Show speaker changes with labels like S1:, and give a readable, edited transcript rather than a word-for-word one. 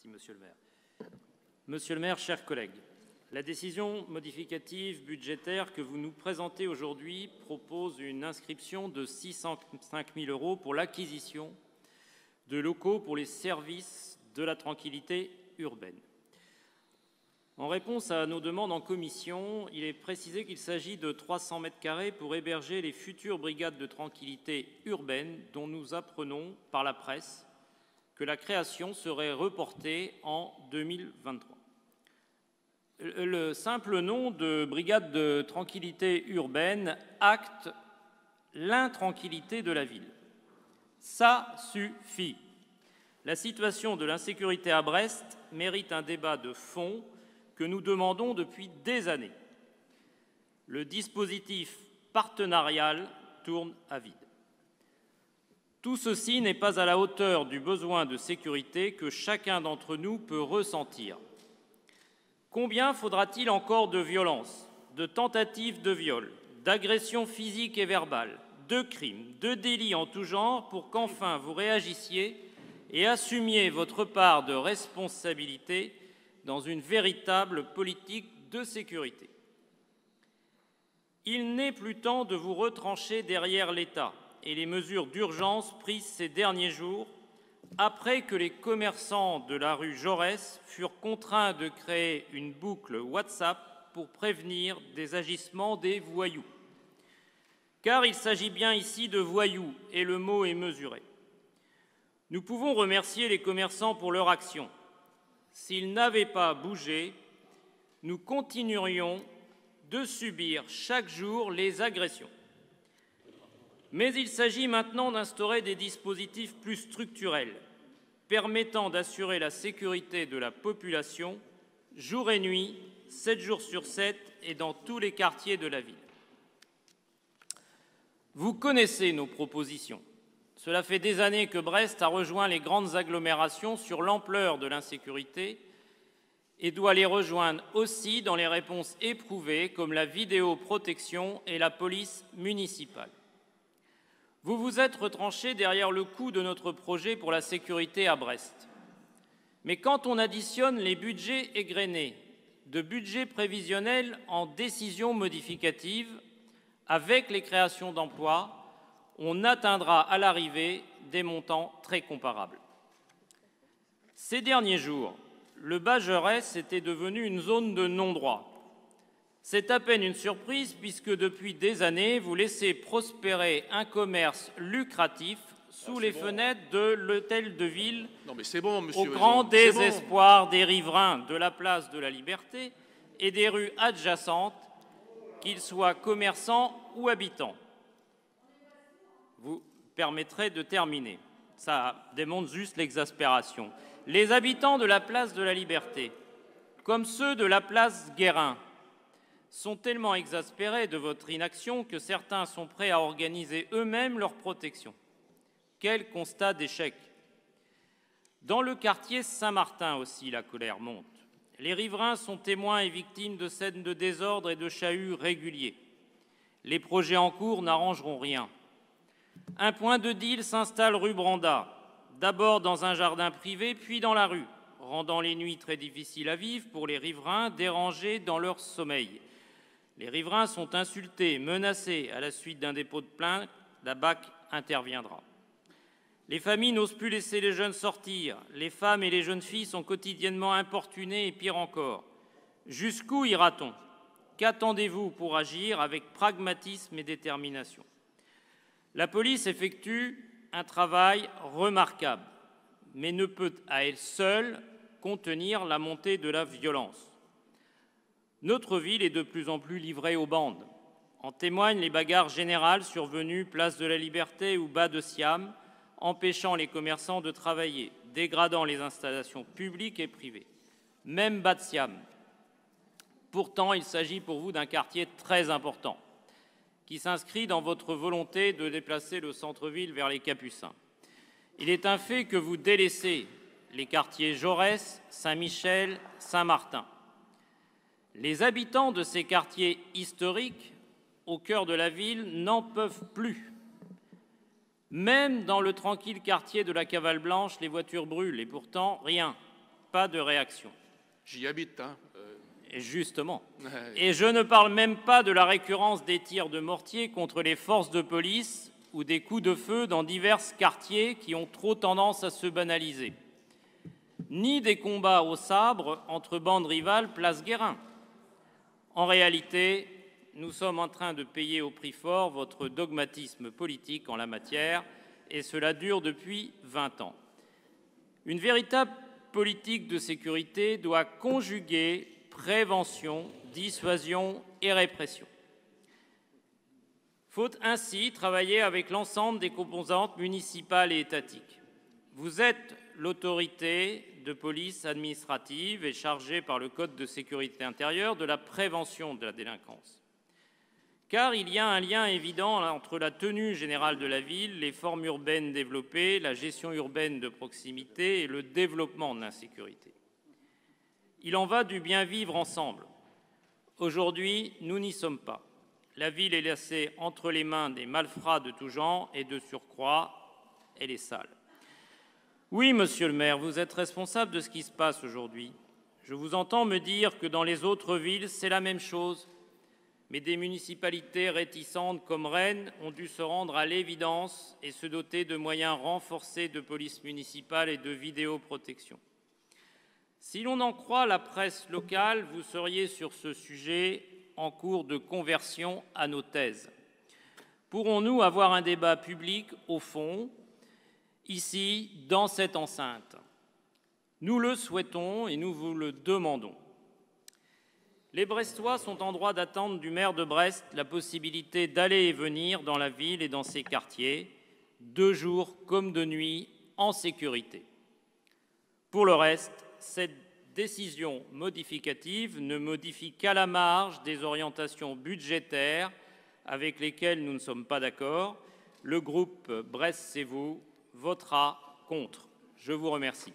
S1: Merci, Monsieur le maire. Monsieur le maire, chers collègues, la décision modificative budgétaire que vous nous présentez aujourd'hui propose une inscription de 605 000 € pour l'acquisition de locaux pour les services de la tranquillité urbaine. En réponse à nos demandes en commission, il est précisé qu'il s'agit de 300 mètres carrés pour héberger les futures brigades de tranquillité urbaine dont nous apprenons par la presse que la création serait reportée en 2023. Le simple nom de brigade de tranquillité urbaine acte l'intranquillité de la ville. Ça suffit. La situation de l'insécurité à Brest mérite un débat de fond que nous demandons depuis des années. Le dispositif partenarial tourne à vide. Tout ceci n'est pas à la hauteur du besoin de sécurité que chacun d'entre nous peut ressentir. Combien faudra-t-il encore de violences, de tentatives de viol, d'agressions physiques et verbales, de crimes, de délits en tout genre pour qu'enfin vous réagissiez et assumiez votre part de responsabilité dans une véritable politique de sécurité? Il n'est plus temps de vous retrancher derrière l'État et les mesures d'urgence prises ces derniers jours après que les commerçants de la rue Jaurès furent contraints de créer une boucle WhatsApp pour prévenir des agissements des voyous. Car il s'agit bien ici de voyous et le mot est mesuré. Nous pouvons remercier les commerçants pour leur action. S'ils n'avaient pas bougé, nous continuerions de subir chaque jour les agressions. Mais il s'agit maintenant d'instaurer des dispositifs plus structurels, permettant d'assurer la sécurité de la population, jour et nuit, 7 jours sur 7, et dans tous les quartiers de la ville. Vous connaissez nos propositions. Cela fait des années que Brest a rejoint les grandes agglomérations sur l'ampleur de l'insécurité et doit les rejoindre aussi dans les réponses éprouvées comme la vidéoprotection et la police municipale. Vous vous êtes retranchés derrière le coup de notre projet pour la sécurité à Brest. Mais quand on additionne les budgets égrenés de budgets prévisionnels en décisions modificatives avec les créations d'emplois, on atteindra à l'arrivée des montants très comparables. Ces derniers jours, le bas Jaurès était devenu une zone de non-droit. C'est à peine une surprise puisque depuis des années, vous laissez prospérer un commerce lucratif sous les fenêtres de l'hôtel de ville au grand désespoir des riverains de la place de la Liberté et des rues adjacentes, qu'ils soient commerçants ou habitants. Vous permettrez de terminer. Ça démontre juste l'exaspération. Les habitants de la place de la Liberté, comme ceux de la place Guérin, sont tellement exaspérés de votre inaction que certains sont prêts à organiser eux-mêmes leur protection. Quel constat d'échec! Dans le quartier Saint-Martin aussi, la colère monte. Les riverains sont témoins et victimes de scènes de désordre et de chahuts réguliers. Les projets en cours n'arrangeront rien. Un point de deal s'installe rue Branda, d'abord dans un jardin privé, puis dans la rue, rendant les nuits très difficiles à vivre pour les riverains dérangés dans leur sommeil. Les riverains sont insultés, menacés. À la suite d'un dépôt de plainte, la BAC interviendra. Les familles n'osent plus laisser les jeunes sortir. Les femmes et les jeunes filles sont quotidiennement importunées et pire encore. Jusqu'où ira-t-on? Qu'attendez-vous pour agir avec pragmatisme et détermination? La police effectue un travail remarquable, mais ne peut à elle seule contenir la montée de la violence. Notre ville est de plus en plus livrée aux bandes. En témoignent les bagarres générales survenues place de la Liberté ou bas de Siam, empêchant les commerçants de travailler, dégradant les installations publiques et privées. Même bas de Siam. Pourtant, il s'agit pour vous d'un quartier très important, qui s'inscrit dans votre volonté de déplacer le centre-ville vers les Capucins. Il est un fait que vous délaissez les quartiers Jaurès, Saint-Michel, Saint-Martin. Les habitants de ces quartiers historiques, au cœur de la ville, n'en peuvent plus. Même dans le tranquille quartier de la Cavale Blanche, les voitures brûlent et pourtant rien. pas de réaction.
S2: J'y habite, hein.
S1: Et justement. Et je ne parle même pas de la récurrence des tirs de mortier contre les forces de police ou des coups de feu dans divers quartiers qui ont trop tendance à se banaliser. Ni des combats au sabre entre bandes rivales place Guérin. En réalité, nous sommes en train de payer au prix fort votre dogmatisme politique en la matière, et cela dure depuis 20 ans. Une véritable politique de sécurité doit conjuguer prévention, dissuasion et répression. Il faut ainsi travailler avec l'ensemble des composantes municipales et étatiques. Vous êtes l'autorité de police administrative et chargée par le Code de sécurité intérieure de la prévention de la délinquance. Car il y a un lien évident entre la tenue générale de la ville, les formes urbaines développées, la gestion urbaine de proximité et le développement de l'insécurité. Il en va du bien vivre ensemble. Aujourd'hui, nous n'y sommes pas. La ville est laissée entre les mains des malfrats de tout genre et de surcroît, elle est sale. Oui, monsieur le maire, vous êtes responsable de ce qui se passe aujourd'hui. Je vous entends me dire que dans les autres villes, c'est la même chose. Mais des municipalités réticentes comme Rennes ont dû se rendre à l'évidence et se doter de moyens renforcés de police municipale et de vidéoprotection. Si l'on en croit la presse locale, vous seriez sur ce sujet en cours de conversion à nos thèses. Pourrons-nous avoir un débat public au fond, ici, dans cette enceinte? Nous le souhaitons et nous vous le demandons. Les Brestois sont en droit d'attendre du maire de Brest la possibilité d'aller et venir dans la ville et dans ses quartiers, de jour comme de nuit, en sécurité. Pour le reste, cette décision modificative ne modifie qu'à la marge des orientations budgétaires avec lesquelles nous ne sommes pas d'accord. Le groupe Brest, c'est vous votera contre. Je vous remercie.